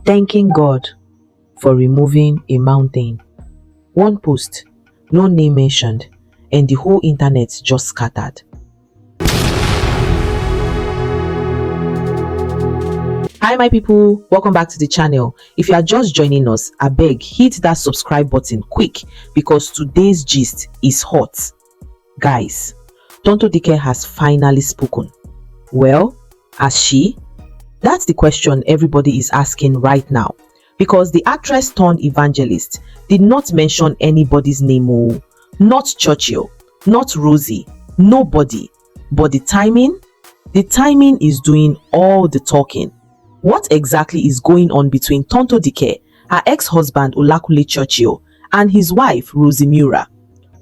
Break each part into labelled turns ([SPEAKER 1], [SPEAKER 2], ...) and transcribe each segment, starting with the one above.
[SPEAKER 1] Thanking God for removing a mountain. One post, no name mentioned, and the whole internet just scattered. Hi my people, welcome back to the channel. If you are just joining us, I beg hit that subscribe button quick because today's gist is hot. Guys, Tonto Dikeh has finally spoken. Well, has she? That's the question everybody is asking right now, because the actress turned evangelist did not mention anybody's name. Oh, not Churchill, not Rosy, nobody. But the timing is doing all the talking. What exactly is going on between Tonto Dikeh, her ex-husband Olakunle Churchill, and his wife Rosy Meurer?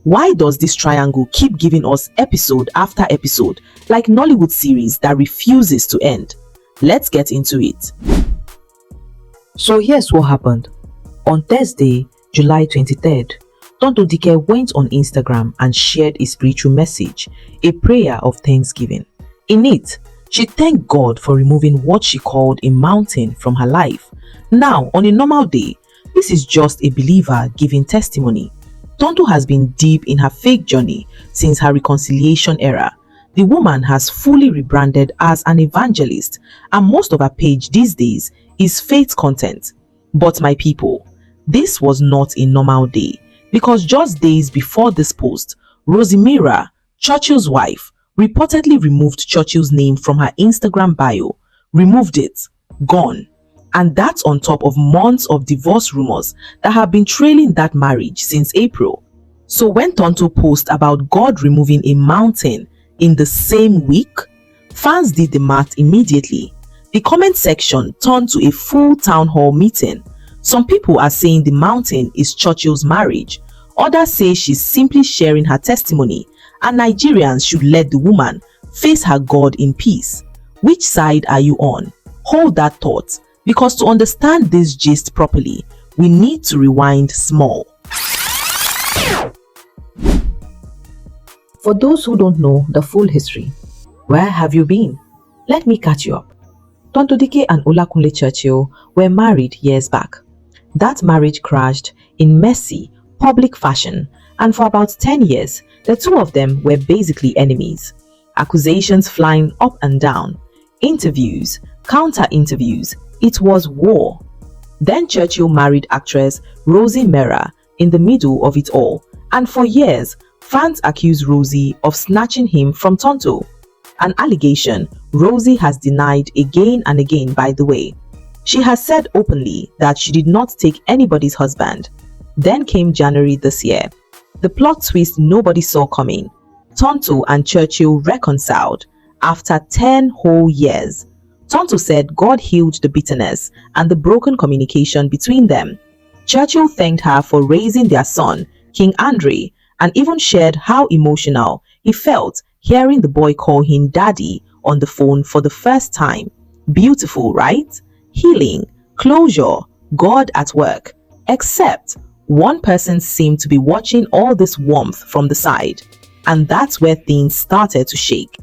[SPEAKER 1] Why does this triangle keep giving us episode after episode like Nollywood series that refuses to end? Let's get into it. So here's what happened. On Thursday, July 23rd, Tonto Dikeh went on Instagram and shared a spiritual message, a prayer of thanksgiving. In it, she thanked God for removing what she called a mountain from her life. Now, on a normal day, this is just a believer giving testimony. Tonto has been deep in her fake journey since her reconciliation era. The woman has fully rebranded as an evangelist, and most of her page these days is faith content. But my people, this was not a normal day, because just days before this post, Rosy Meurer, Churchill's wife, reportedly removed Churchill's name from her Instagram bio. Removed it. Gone. And that's on top of months of divorce rumors that have been trailing that marriage since April. So when Tonto posted about God removing a mountain in the same week, fans did the math immediately. The comment section turned to a full town hall meeting. Some people are saying the mountain is Churchill's marriage. Others say she's simply sharing her testimony, and Nigerians should let the woman face her God in peace. Which side are you on? Hold that thought, because to understand this gist properly, we need to rewind small. For those who don't know the full history, where have you been? Let me catch you up. Tonto Dikeh and Olakunle Churchill were married years back. That marriage crashed in messy, public fashion, and for about 10 years, the two of them were basically enemies. Accusations flying up and down, interviews, counter-interviews, it was war. Then Churchill married actress Rosy Meurer in the middle of it all, and for years, fans accused Rosy of snatching him from Tonto. An allegation Rosy has denied again and again, by the way. She has said openly that she did not take anybody's husband. Then came January this year. The plot twist nobody saw coming. Tonto and Churchill reconciled after 10 whole years. Tonto said God healed the bitterness and the broken communication between them. Churchill thanked her for raising their son, King Andre, and even shared how emotional he felt hearing the boy call him daddy on the phone for the first time. Beautiful, right? Healing, closure, God at work. Except one person seemed to be watching all this warmth from the side, and that's where things started to shake.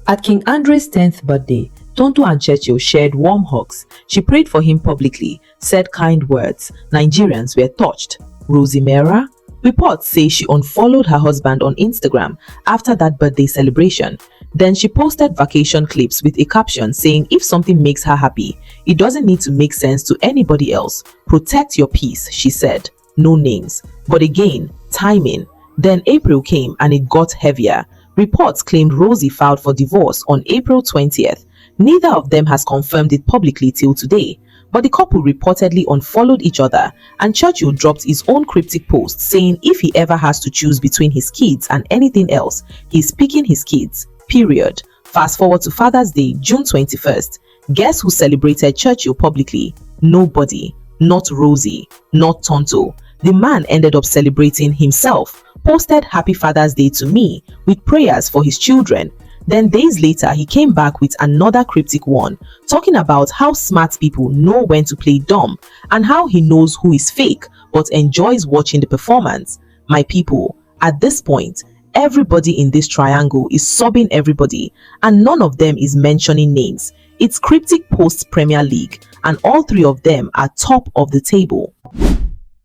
[SPEAKER 1] At King Andre's 10th birthday, Tonto and Churchill shared warm hugs. She prayed for him publicly, said kind words. Nigerians were touched. Rosy Meurer? Reports say she unfollowed her husband on Instagram after that birthday celebration. Then she posted vacation clips with a caption saying if something makes her happy, it doesn't need to make sense to anybody else. Protect your peace, she said. No names. But again, timing. Then April came and it got heavier. Reports claimed Rosy filed for divorce on April 20th. Neither of them has confirmed it publicly till today. But the couple reportedly unfollowed each other, and Churchill dropped his own cryptic post saying if he ever has to choose between his kids and anything else, he's picking his kids, period. Fast forward to Father's Day, June 21st. Guess who celebrated Churchill publicly? Nobody. Not Rosy, not Tonto. The man ended up celebrating himself, posted Happy Father's Day to me with prayers for his children. Then days later, he came back with another cryptic one, talking about how smart people know when to play dumb and how he knows who is fake but enjoys watching the performance. My people, at this point, everybody in this triangle is subbing everybody and none of them is mentioning names. It's Cryptic post Premier League and all three of them are top of the table.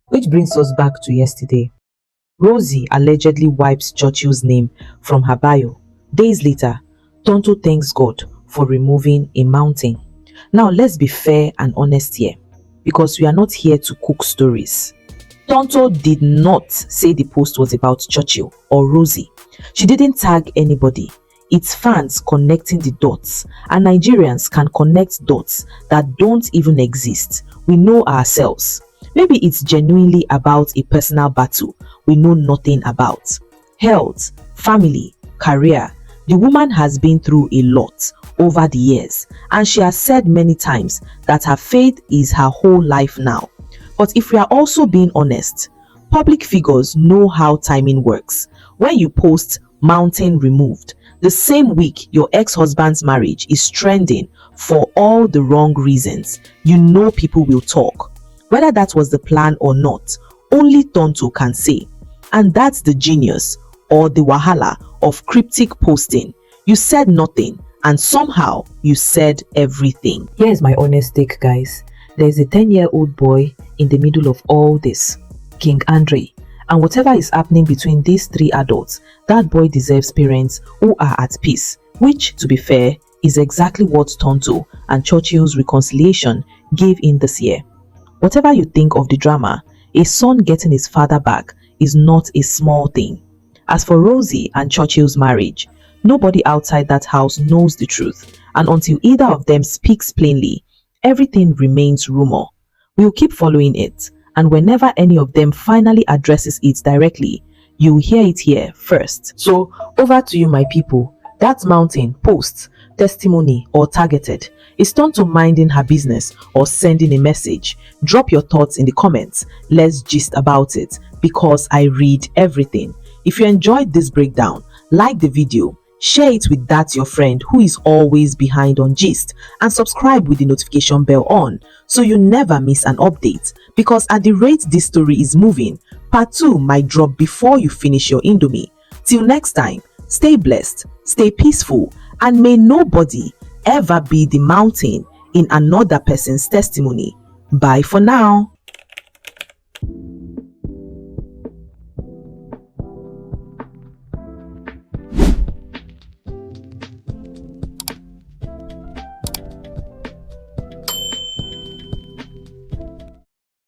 [SPEAKER 1] Which brings us back to yesterday. Rosy allegedly wipes Churchill's name from her bio. Days later, Tonto thanks God for removing a mountain. Now let's be fair and honest here, because we are not here to cook stories. Tonto did not say the post was about Churchill or Rosy. She didn't tag anybody. It's fans connecting the dots, and Nigerians can connect dots that don't even exist. We know ourselves. Maybe it's genuinely about a personal battle we know nothing about. Health, family, career. The woman has been through a lot over the years, and she has said many times that her faith is her whole life now. But if we are also being honest, public figures know how timing works. When you post mountain removed, the same week your ex-husband's marriage is trending for all the wrong reasons, you know people will talk. Whether that was the plan or not, only Tonto can say. And that's the genius or the wahala of cryptic posting. You said nothing and somehow you said everything. Here's my honest take, guys. There's a 10-year-old boy in the middle of all this, King Andre. And whatever is happening between these three adults, that boy deserves parents who are at peace, which, to be fair, is exactly what Tonto and Churchill's reconciliation gave in this year. Whatever you think of the drama, a son getting his father back is not a small thing. As for Rosy and Churchill's marriage, nobody outside that house knows the truth, and until either of them speaks plainly, everything remains rumor. We'll keep following it, and whenever any of them finally addresses it directly, you'll hear it here first. So, over to you, my people. That mountain, post, testimony, or targeted, is Tonto minding her business or sending a message? Drop your thoughts in the comments. Let's gist about it, because I read everything. If you enjoyed this breakdown, like the video, share it with that your friend who is always behind on gist, and subscribe with the notification bell on so you never miss an update, because at the rate this story is moving, part 2 might drop before you finish your Indomie. Till next time, stay blessed, stay peaceful, and may nobody ever be the mountain in another person's testimony. Bye for now.